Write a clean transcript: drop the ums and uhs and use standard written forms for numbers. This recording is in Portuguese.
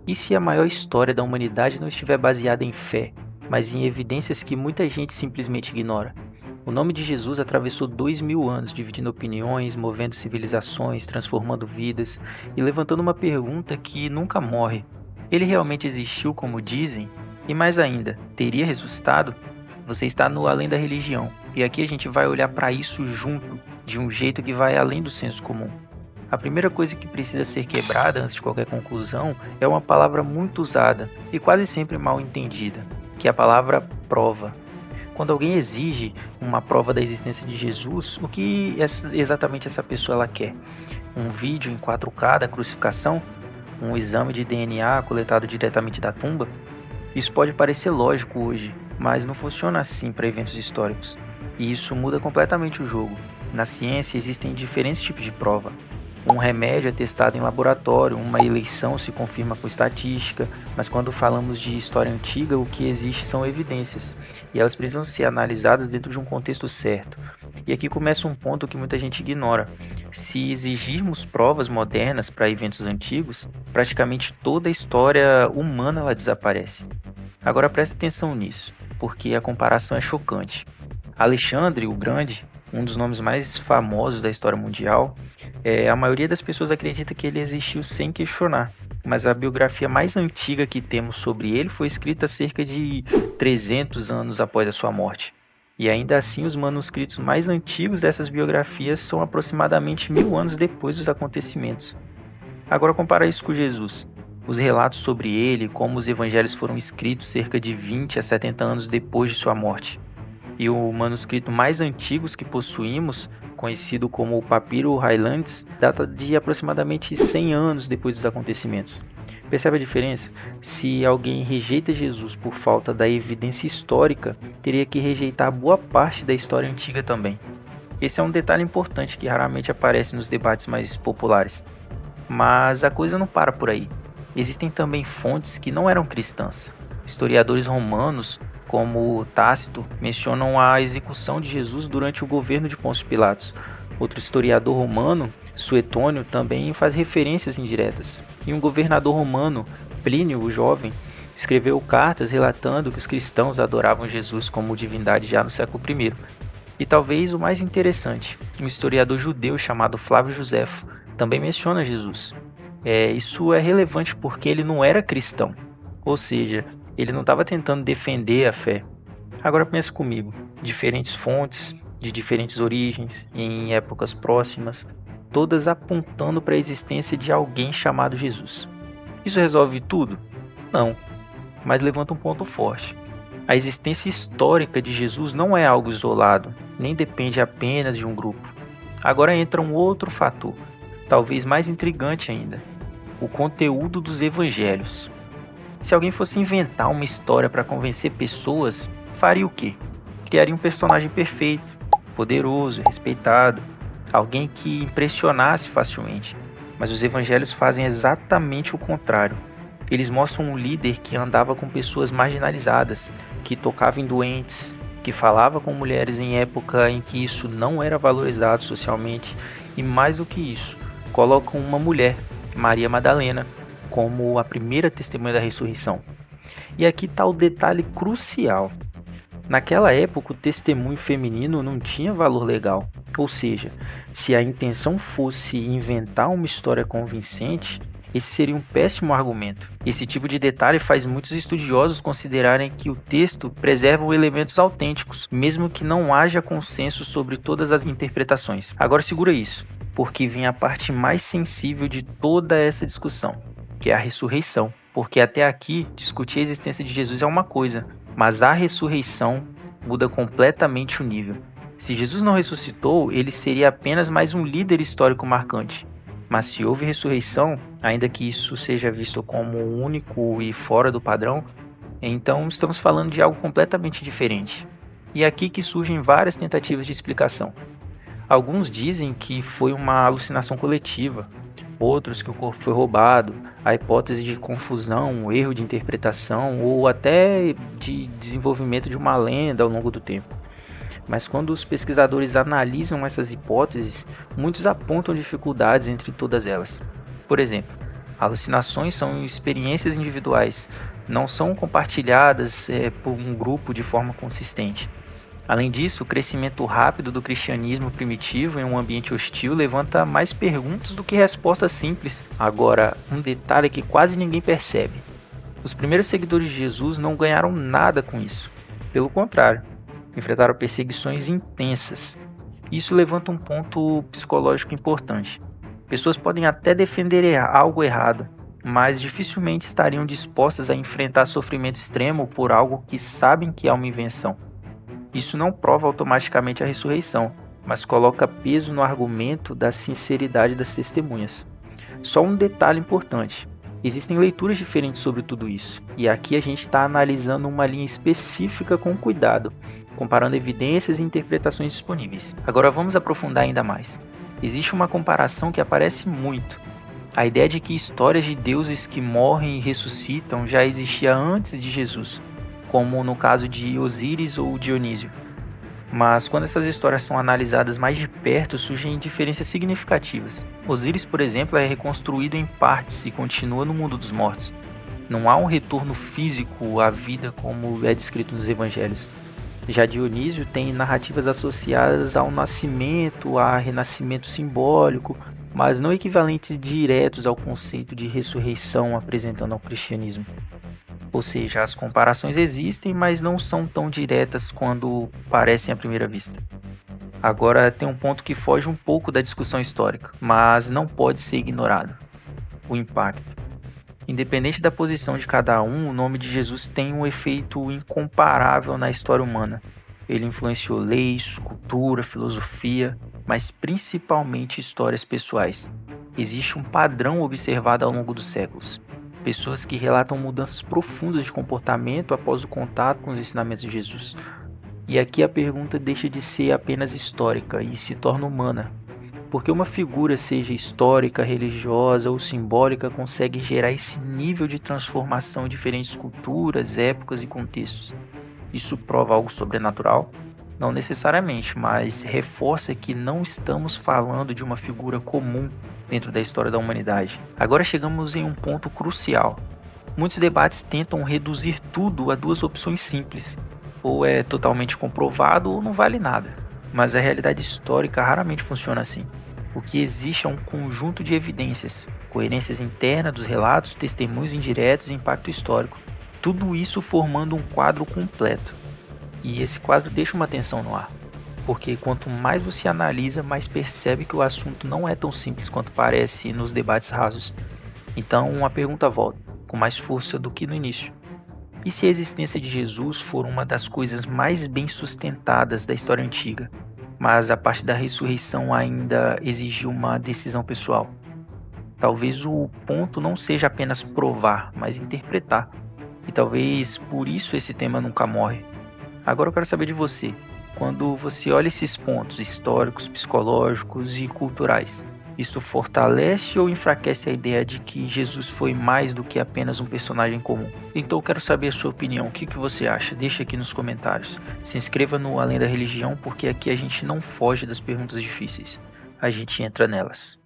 E se a maior história da humanidade não estiver baseada em fé, mas em evidências que muita gente simplesmente ignora? O nome de Jesus atravessou 2000 anos, dividindo opiniões, movendo civilizações, transformando vidas e levantando uma pergunta que nunca morre. Ele realmente existiu como dizem? E mais ainda, teria ressuscitado? Você está no além da religião, e aqui a gente vai olhar para isso junto, de um jeito que vai além do senso comum. A primeira coisa que precisa ser quebrada antes de qualquer conclusão é uma palavra muito usada e quase sempre mal entendida, que é a palavra prova. Quando alguém exige uma prova da existência de Jesus, o que exatamente essa pessoa ela quer? Um vídeo em 4K da crucificação? Um exame de DNA coletado diretamente da tumba? Isso pode parecer lógico hoje, mas não funciona assim para eventos históricos. E isso muda completamente o jogo. Na ciência existem diferentes tipos de prova. Um remédio é testado em laboratório, uma eleição se confirma com estatística, mas quando falamos de história antiga, o que existe são evidências, e elas precisam ser analisadas dentro de um contexto certo. E aqui começa um ponto que muita gente ignora. Se exigirmos provas modernas para eventos antigos, praticamente toda a história humana ela desaparece. Agora preste atenção nisso, porque a comparação é chocante. Alexandre o Grande, um dos nomes mais famosos da história mundial, a maioria das pessoas acredita que ele existiu sem questionar, mas a biografia mais antiga que temos sobre ele foi escrita cerca de 300 anos após a sua morte. E ainda assim, os manuscritos mais antigos dessas biografias são aproximadamente 1000 anos depois dos acontecimentos. Agora compara isso com Jesus. Os relatos sobre ele, como os evangelhos foram escritos cerca de 20 a 70 anos depois de sua morte. E o manuscrito mais antigo que possuímos, conhecido como o Papiro Highlands, data de aproximadamente 100 anos depois dos acontecimentos. Percebe a diferença? Se alguém rejeita Jesus por falta da evidência histórica, teria que rejeitar boa parte da história antiga também. Esse é um detalhe importante que raramente aparece nos debates mais populares. Mas a coisa não para por aí. Existem também fontes que não eram cristãs. Historiadores romanos, como Tácito, mencionam a execução de Jesus durante o governo de Pôncio Pilatos. Outro historiador romano, Suetônio, também faz referências indiretas. E um governador romano, Plínio o Jovem, escreveu cartas relatando que os cristãos adoravam Jesus como divindade já no século I. E talvez o mais interessante, um historiador judeu chamado Flávio Joséfo também menciona Jesus. Isso é relevante porque ele não era cristão, ou seja, ele não estava tentando defender a fé. Agora pensa comigo, diferentes fontes, de diferentes origens, em épocas próximas, todas apontando para a existência de alguém chamado Jesus. Isso resolve tudo? Não, mas levanta um ponto forte. A existência histórica de Jesus não é algo isolado, nem depende apenas de um grupo. Agora entra um outro fator, talvez mais intrigante ainda: o conteúdo dos evangelhos. Se alguém fosse inventar uma história para convencer pessoas, faria o quê? Criaria um personagem perfeito, poderoso, respeitado, alguém que impressionasse facilmente. Mas os evangelhos fazem exatamente o contrário. Eles mostram um líder que andava com pessoas marginalizadas, que tocava em doentes, que falava com mulheres em época em que isso não era valorizado socialmente, e mais do que isso, colocam uma mulher, Maria Madalena, como a primeira testemunha da ressurreição. E aqui está o detalhe crucial. Naquela época, o testemunho feminino não tinha valor legal. Ou seja, se a intenção fosse inventar uma história convincente, esse seria um péssimo argumento. Esse tipo de detalhe faz muitos estudiosos considerarem que o texto preserva elementos autênticos, mesmo que não haja consenso sobre todas as interpretações. Agora segura isso, porque vem a parte mais sensível de toda essa discussão, que é a ressurreição. Porque até aqui, discutir a existência de Jesus é uma coisa, mas a ressurreição muda completamente o nível. Se Jesus não ressuscitou, ele seria apenas mais um líder histórico marcante. Mas se houve ressurreição, ainda que isso seja visto como único e fora do padrão, então estamos falando de algo completamente diferente. E é aqui que surgem várias tentativas de explicação. Alguns dizem que foi uma alucinação coletiva, outros que o corpo foi roubado, a hipótese de confusão, um erro de interpretação ou até de desenvolvimento de uma lenda ao longo do tempo. Mas quando os pesquisadores analisam essas hipóteses, muitos apontam dificuldades entre todas elas. Por exemplo, Alucinações são experiências individuais, não são compartilhadas por um grupo de forma consistente. Além disso, o crescimento rápido do cristianismo primitivo em um ambiente hostil levanta mais perguntas do que respostas simples. Agora, um detalhe que quase ninguém percebe: os primeiros seguidores de Jesus não ganharam nada com isso. Pelo contrário, enfrentaram perseguições intensas. Isso levanta um ponto psicológico importante. Pessoas podem até defender algo errado, mas dificilmente estariam dispostas a enfrentar sofrimento extremo por algo que sabem que é uma invenção. Isso não prova automaticamente a ressurreição, mas coloca peso no argumento da sinceridade das testemunhas. Só um detalhe importante: existem leituras diferentes sobre tudo isso, e aqui a gente está analisando uma linha específica com cuidado, comparando evidências e interpretações disponíveis. Agora vamos aprofundar ainda mais. Existe uma comparação que aparece muito. A ideia de que histórias de deuses que morrem e ressuscitam já existia antes de Jesus, como no caso de Osíris ou Dionísio. Mas quando essas histórias são analisadas mais de perto, surgem diferenças significativas. Osíris, por exemplo, é reconstruído em partes e continua no mundo dos mortos. Não há um retorno físico à vida como é descrito nos evangelhos. Já Dionísio tem narrativas associadas ao nascimento, a renascimento simbólico, mas não equivalentes diretos ao conceito de ressurreição apresentando ao cristianismo. Ou seja, as comparações existem, mas não são tão diretas quando parecem à primeira vista. Agora tem um ponto que foge um pouco da discussão histórica, mas não pode ser ignorado: o impacto. Independente da posição de cada um, o nome de Jesus tem um efeito incomparável na história humana. Ele influenciou leis, cultura, filosofia, mas principalmente histórias pessoais. Existe um padrão observado ao longo dos séculos. Pessoas que relatam mudanças profundas de comportamento após o contato com os ensinamentos de Jesus. E aqui a pergunta deixa de ser apenas histórica e se torna humana. Porque uma figura, seja histórica, religiosa ou simbólica, consegue gerar esse nível de transformação em diferentes culturas, épocas e contextos. Isso prova algo sobrenatural? Não necessariamente, mas reforça que não estamos falando de uma figura comum dentro da história da humanidade. Agora chegamos em um ponto crucial. Muitos debates tentam reduzir tudo a duas opções simples: ou é totalmente comprovado ou não vale nada. Mas a realidade histórica raramente funciona assim. O que existe é um conjunto de evidências, coerências internas dos relatos, testemunhos indiretos e impacto histórico. Tudo isso formando um quadro completo. E esse quadro deixa uma tensão no ar, porque quanto mais você analisa, mais percebe que o assunto não é tão simples quanto parece nos debates rasos. Então a pergunta volta, com mais força do que no início: e se a existência de Jesus for uma das coisas mais bem sustentadas da história antiga, mas a parte da ressurreição ainda exige uma decisão pessoal? Talvez o ponto não seja apenas provar, mas interpretar. E talvez por isso esse tema nunca morre. Agora eu quero saber de você. Quando você olha esses pontos históricos, psicológicos e culturais, isso fortalece ou enfraquece a ideia de que Jesus foi mais do que apenas um personagem comum? Então eu quero saber a sua opinião. O que você acha? Deixa aqui nos comentários. Se inscreva no Além da Religião, porque aqui a gente não foge das perguntas difíceis. A gente entra nelas.